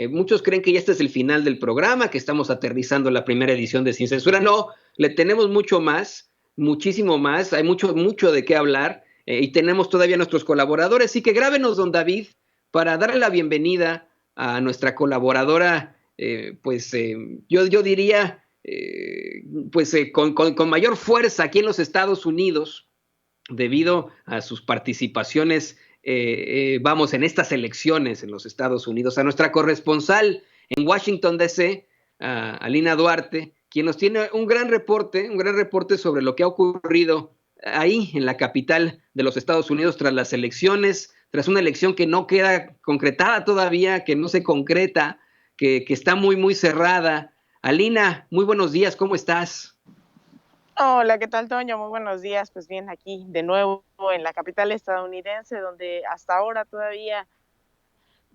Muchos creen que ya este es el final del programa, que estamos aterrizando la primera edición de Sin Censura. No, le tenemos mucho más, muchísimo más, hay mucho de qué hablar, y tenemos todavía nuestros colaboradores, así que grábenos, don David, para darle la bienvenida a nuestra colaboradora, yo diría, con mayor fuerza aquí en los Estados Unidos, debido a sus participaciones, en estas elecciones en los Estados Unidos, a nuestra corresponsal en Washington, D.C., a Alina Duarte, quien nos tiene un gran reporte sobre lo que ha ocurrido ahí en la capital de los Estados Unidos tras las elecciones, tras una elección que no queda concretada todavía, que no se concreta, que está muy, muy cerrada. Alina, muy buenos días, ¿cómo estás? Hola, ¿qué tal, Toño? Muy buenos días. Pues bien, aquí de nuevo en la capital estadounidense, donde hasta ahora todavía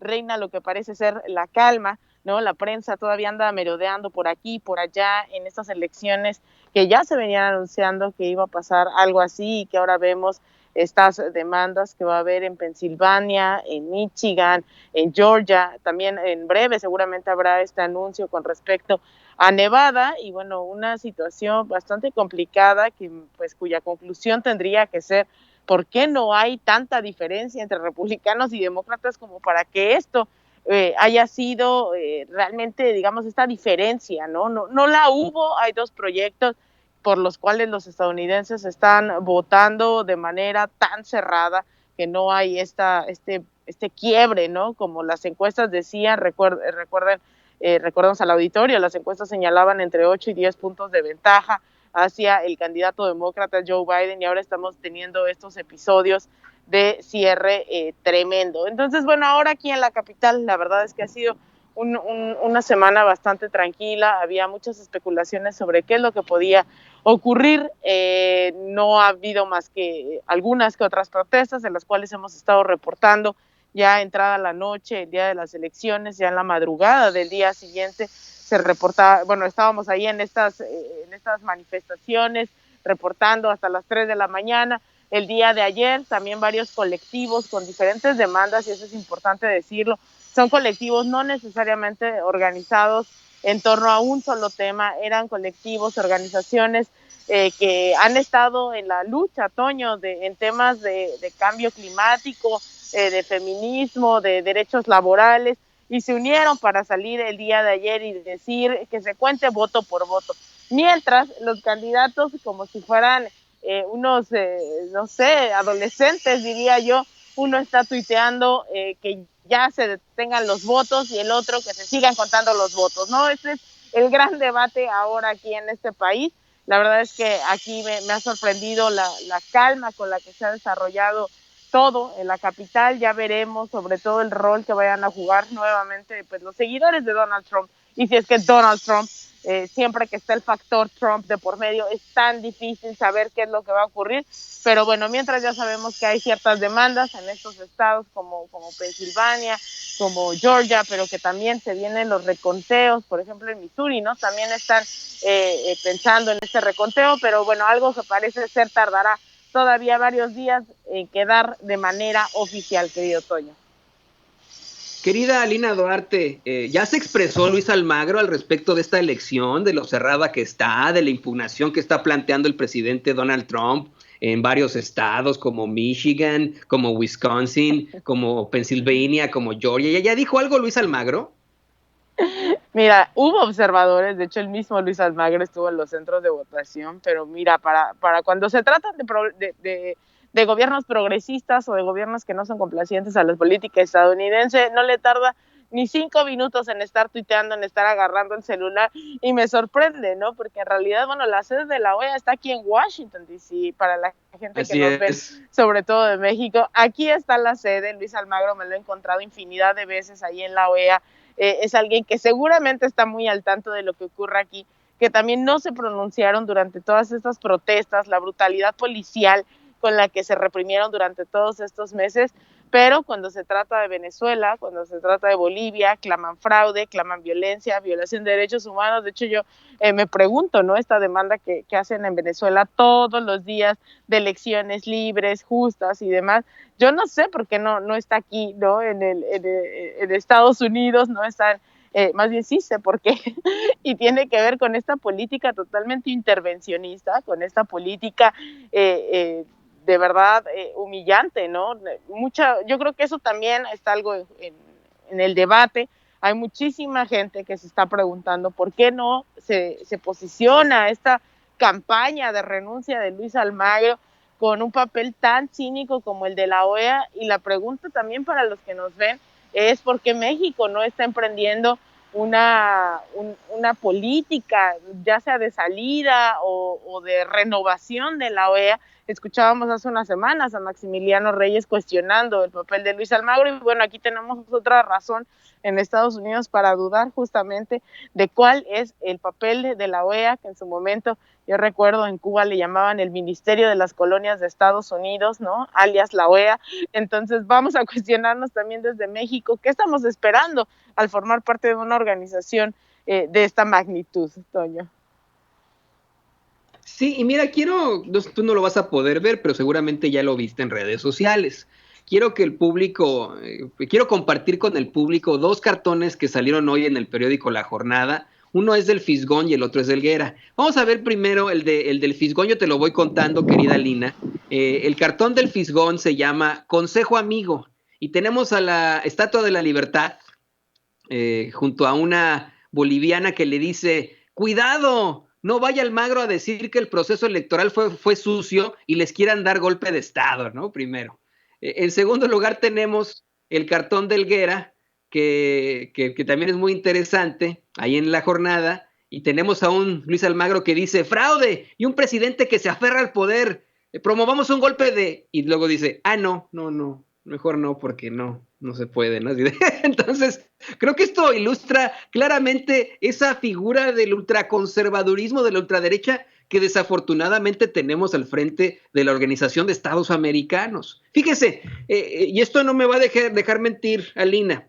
reina lo que parece ser la calma, ¿no? La prensa todavía anda merodeando por aquí, por allá, en estas elecciones que ya se venían anunciando que iba a pasar algo así y que ahora vemos estas demandas que va a haber en Pensilvania, en Michigan, en Georgia, también en breve seguramente habrá este anuncio con respecto a Nevada y bueno, una situación bastante complicada que pues cuya conclusión tendría que ser ¿por qué no hay tanta diferencia entre republicanos y demócratas como para que esto haya sido realmente, digamos, esta diferencia, ¿no? No la hubo, hay dos proyectos por los cuales los estadounidenses están votando de manera tan cerrada que no hay este quiebre, ¿no? Como las encuestas decían, recordemos al auditorio, las encuestas señalaban entre 8 y 10 puntos de ventaja hacia el candidato demócrata Joe Biden y ahora estamos teniendo estos episodios de cierre tremendo. Entonces, bueno, ahora aquí en la capital la verdad es que ha sido una semana bastante tranquila, había muchas especulaciones sobre qué es lo que podía ocurrir, no ha habido más que algunas que otras protestas de las cuales hemos estado reportando ya entrada la noche, el día de las elecciones, ya en la madrugada del día siguiente se reportaba, bueno, estábamos ahí en estas manifestaciones, reportando hasta las 3 de la mañana. El día de ayer también varios colectivos con diferentes demandas, y eso es importante decirlo, son colectivos no necesariamente organizados en torno a un solo tema, eran colectivos, organizaciones que han estado en la lucha, Toño, en temas de cambio climático, de feminismo, de derechos laborales, y se unieron para salir el día de ayer y decir que se cuente voto por voto. Mientras los candidatos, como si fueran no sé, adolescentes, diría yo, uno está tuiteando que ya se detengan los votos y el otro que se sigan contando los votos, ¿no? Este es el gran debate ahora aquí en este país. La verdad es que aquí me ha sorprendido la calma con la que se ha desarrollado todo en la capital. Ya veremos sobre todo el rol que vayan a jugar nuevamente pues los seguidores de Donald Trump. Y si es que Donald Trump, siempre que está el factor Trump de por medio, es tan difícil saber qué es lo que va a ocurrir. Pero bueno, mientras ya sabemos que hay ciertas demandas en estos estados como Pensilvania, como Georgia, pero que también se vienen los reconteos, por ejemplo en Missouri, ¿no? También están pensando en este reconteo, pero bueno, algo que parece ser tardará todavía varios días en quedar de manera oficial, querido Toño. Querida Alina Duarte, ¿ya se expresó Luis Almagro al respecto de esta elección, de lo cerrada que está, de la impugnación que está planteando el presidente Donald Trump en varios estados como Michigan, como Wisconsin, como Pennsylvania, como Georgia? ¿Ya dijo algo Luis Almagro? Mira, hubo observadores, de hecho el mismo Luis Almagro estuvo en los centros de votación, pero mira, para cuando se trata de gobiernos progresistas o de gobiernos que no son complacientes a la política estadounidense, no le tarda ni 5 minutos en estar tuiteando, en estar agarrando el celular, y me sorprende, ¿no? Porque en realidad, bueno, la sede de la OEA está aquí en Washington, D.C., para la gente que Así nos ven, es. sobre todo de México. Aquí está la sede, Luis Almagro me lo he encontrado infinidad de veces ahí en la OEA, es alguien que seguramente está muy al tanto de lo que ocurre aquí, que también no se pronunciaron durante todas estas protestas, la brutalidad policial con la que se reprimieron durante todos estos meses, pero cuando se trata de Venezuela, cuando se trata de Bolivia, claman fraude, claman violencia, violación de derechos humanos. De hecho, yo me pregunto, ¿no? Esta demanda que hacen en Venezuela todos los días de elecciones libres, justas y demás, yo no sé por qué no está aquí, ¿no? En Estados Unidos, no están, más bien sí sé por qué, y tiene que ver con esta política totalmente intervencionista, con esta política de verdad humillante, ¿no? Yo creo que eso también está algo en el debate. Hay muchísima gente que se está preguntando por qué no se posiciona esta campaña de renuncia de Luis Almagro con un papel tan cínico como el de la OEA, y la pregunta también para los que nos ven es por qué México no está emprendiendo una política, ya sea de salida o de renovación de la OEA. Escuchábamos hace unas semanas a Maximiliano Reyes cuestionando el papel de Luis Almagro, y bueno, aquí tenemos otra razón en Estados Unidos para dudar justamente de cuál es el papel de la OEA, que en su momento, yo recuerdo, en Cuba le llamaban el Ministerio de las Colonias de Estados Unidos, ¿no? Alias la OEA. Entonces vamos a cuestionarnos también desde México, ¿qué estamos esperando al formar parte de una organización de esta magnitud, Toño? Sí, y mira, tú no lo vas a poder ver, pero seguramente ya lo viste en redes sociales. Quiero compartir con el público dos cartones que salieron hoy en el periódico La Jornada. Uno es del Fisgón y el otro es del Guerra. Vamos a ver primero el del Fisgón, yo te lo voy contando, querida Lina. El cartón del Fisgón se llama Consejo Amigo, y tenemos a la Estatua de la Libertad junto a una boliviana que le dice: cuidado, no vaya Almagro a decir que el proceso electoral fue sucio y les quieran dar golpe de Estado, ¿no? Primero. En segundo lugar tenemos el cartón de Helguera, que también es muy interesante, ahí en La Jornada, y tenemos a un Luis Almagro que dice: fraude, y un presidente que se aferra al poder, promovamos un golpe de... Y luego dice: no, mejor no, porque no se puede, ¿no? Entonces, creo que esto ilustra claramente esa figura del ultraconservadurismo, de la ultraderecha, que desafortunadamente tenemos al frente de la Organización de Estados Americanos. Fíjese, y esto no me va a dejar mentir, Alina,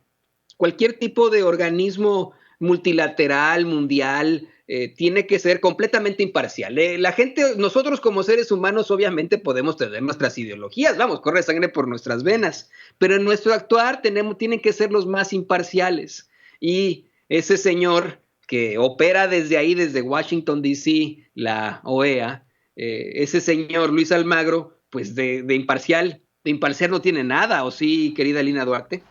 cualquier tipo de organismo multilateral, mundial, tiene que ser completamente imparcial. La gente, nosotros como seres humanos, obviamente podemos tener nuestras ideologías, vamos, corre sangre por nuestras venas, pero en nuestro actuar tienen que ser los más imparciales. Y ese señor que opera desde ahí, desde Washington, D.C., la OEA, ese señor Luis Almagro, pues de imparcial no tiene nada, ¿o sí, querida Lina Duarte?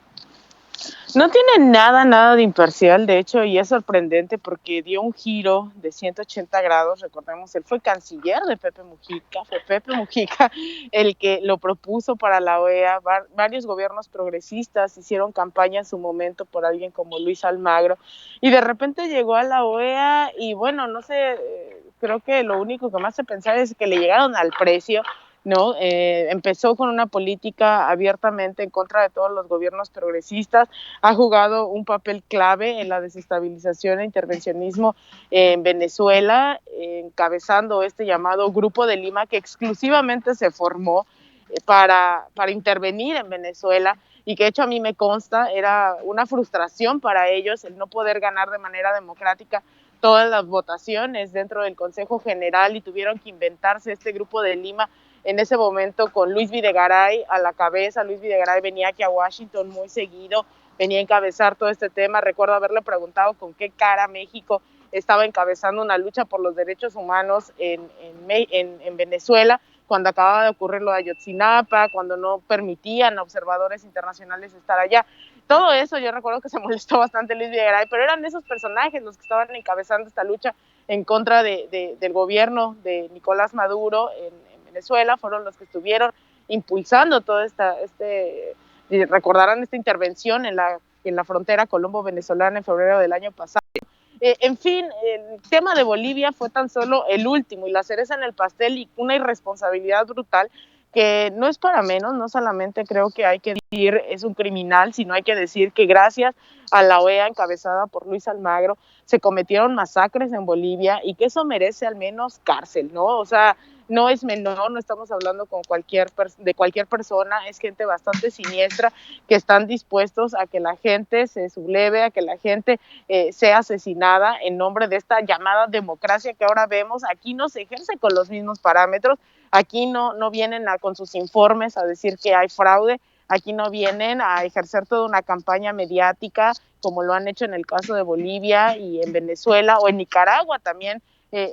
No tiene nada de imparcial, de hecho, y es sorprendente porque dio un giro de 180 grados. Recordemos, él fue canciller de Pepe Mujica, fue Pepe Mujica el que lo propuso para la OEA. Varios gobiernos progresistas hicieron campaña en su momento por alguien como Luis Almagro, y de repente llegó a la OEA y bueno, no sé, creo que lo único que más se pensaba es que le llegaron al precio, ¿no? Empezó con una política abiertamente en contra de todos los gobiernos progresistas, ha jugado un papel clave en la desestabilización e intervencionismo en Venezuela, encabezando este llamado Grupo de Lima, que exclusivamente se formó para intervenir en Venezuela, y que de hecho a mí me consta, era una frustración para ellos el no poder ganar de manera democrática todas las votaciones dentro del Consejo General, y tuvieron que inventarse este Grupo de Lima en ese momento con Luis Videgaray a la cabeza. Luis Videgaray venía aquí a Washington muy seguido, venía a encabezar todo este tema. Recuerdo haberle preguntado con qué cara México estaba encabezando una lucha por los derechos humanos en Venezuela, cuando acababa de ocurrir lo de Ayotzinapa, cuando no permitían a observadores internacionales estar allá. Todo eso yo recuerdo que se molestó bastante Luis Videgaray, pero eran esos personajes los que estaban encabezando esta lucha en contra del gobierno de Nicolás Maduro en Venezuela, fueron los que estuvieron impulsando todo recordarán esta intervención en la frontera colombo-venezolana en febrero del año pasado. En fin, el tema de Bolivia fue tan solo el último y la cereza en el pastel, y una irresponsabilidad brutal que no es para menos. No solamente creo que hay que decir es un criminal, sino hay que decir que gracias a la OEA encabezada por Luis Almagro se cometieron masacres en Bolivia, y que eso merece al menos cárcel, ¿no? O sea, no es menor, no estamos hablando con de cualquier persona, es gente bastante siniestra que están dispuestos a que la gente se subleve, a que la gente sea asesinada en nombre de esta llamada democracia que ahora vemos. Aquí no se ejerce con los mismos parámetros, aquí no vienen con sus informes a decir que hay fraude, aquí no vienen a ejercer toda una campaña mediática como lo han hecho en el caso de Bolivia y en Venezuela o en Nicaragua también.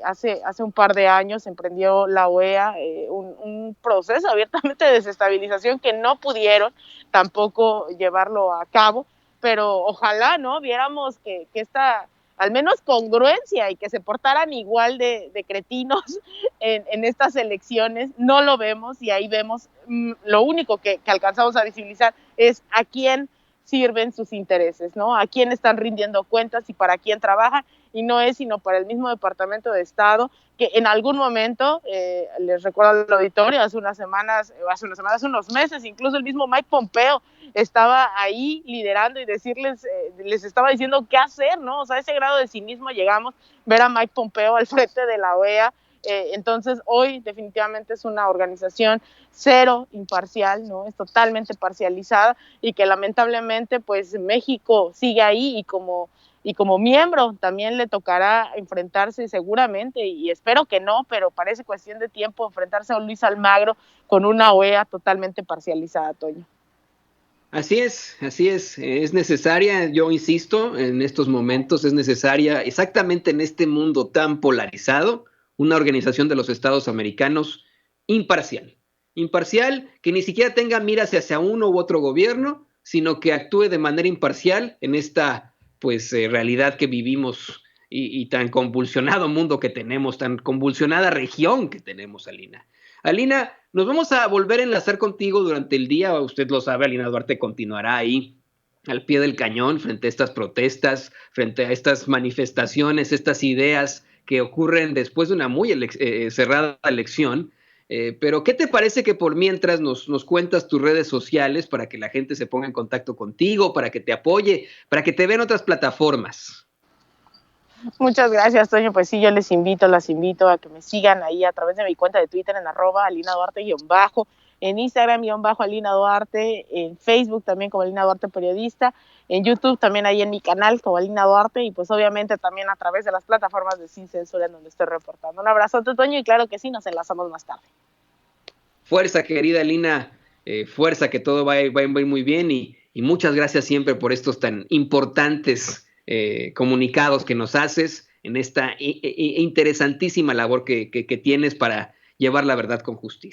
Hace un par de años emprendió la OEA un proceso abiertamente de desestabilización que no pudieron tampoco llevarlo a cabo, pero ojalá no viéramos que esta al menos congruencia y que se portaran igual de cretinos en estas elecciones. No lo vemos y ahí vemos lo único que alcanzamos a visibilizar es a quién sirven sus intereses, ¿no? A quién están rindiendo cuentas y para quién trabajan, y no es sino para el mismo Departamento de Estado, que en algún momento, les recuerdo al auditorio, hace unos meses, incluso el mismo Mike Pompeo estaba ahí liderando y les estaba diciendo qué hacer, ¿no? O sea, a ese grado de cinismo llegamos, ver a Mike Pompeo al frente de la OEA. Entonces hoy definitivamente es una organización cero imparcial, ¿no? Es totalmente parcializada y que lamentablemente pues México sigue ahí y como miembro también le tocará enfrentarse seguramente, y espero que no, pero parece cuestión de tiempo, enfrentarse a Luis Almagro con una OEA totalmente parcializada, Toño. Así es necesaria, yo insisto, en estos momentos es necesaria, exactamente en este mundo tan polarizado, una organización de los Estados americanos imparcial, que ni siquiera tenga miras hacia uno u otro gobierno, sino que actúe de manera imparcial en esta pues realidad que vivimos y tan convulsionado mundo que tenemos, tan convulsionada región que tenemos, Alina. Alina, nos vamos a volver a enlazar contigo durante el día. Usted lo sabe, Alina Duarte continuará ahí al pie del cañón frente a estas protestas, frente a estas manifestaciones, estas ideas que ocurren después de una muy cerrada elección. Pero, ¿qué te parece que por mientras nos cuentas tus redes sociales para que la gente se ponga en contacto contigo, para que te apoye, para que te vean otras plataformas? Muchas gracias, Toño. Pues sí, yo las invito a que me sigan ahí a través de mi cuenta de Twitter en @alinaduarte_, en Instagram _Alina Duarte, en Facebook también como Alina Duarte Periodista, en YouTube también ahí en mi canal como Alina Duarte, y pues obviamente también a través de las plataformas de Sin Censura en donde estoy reportando. Un abrazote, Toño, y claro que sí, nos enlazamos más tarde. Fuerza, querida Alina, fuerza, que todo va a ir muy bien, y muchas gracias siempre por estos tan importantes comunicados que nos haces en esta interesantísima labor que tienes para llevar la verdad con justicia.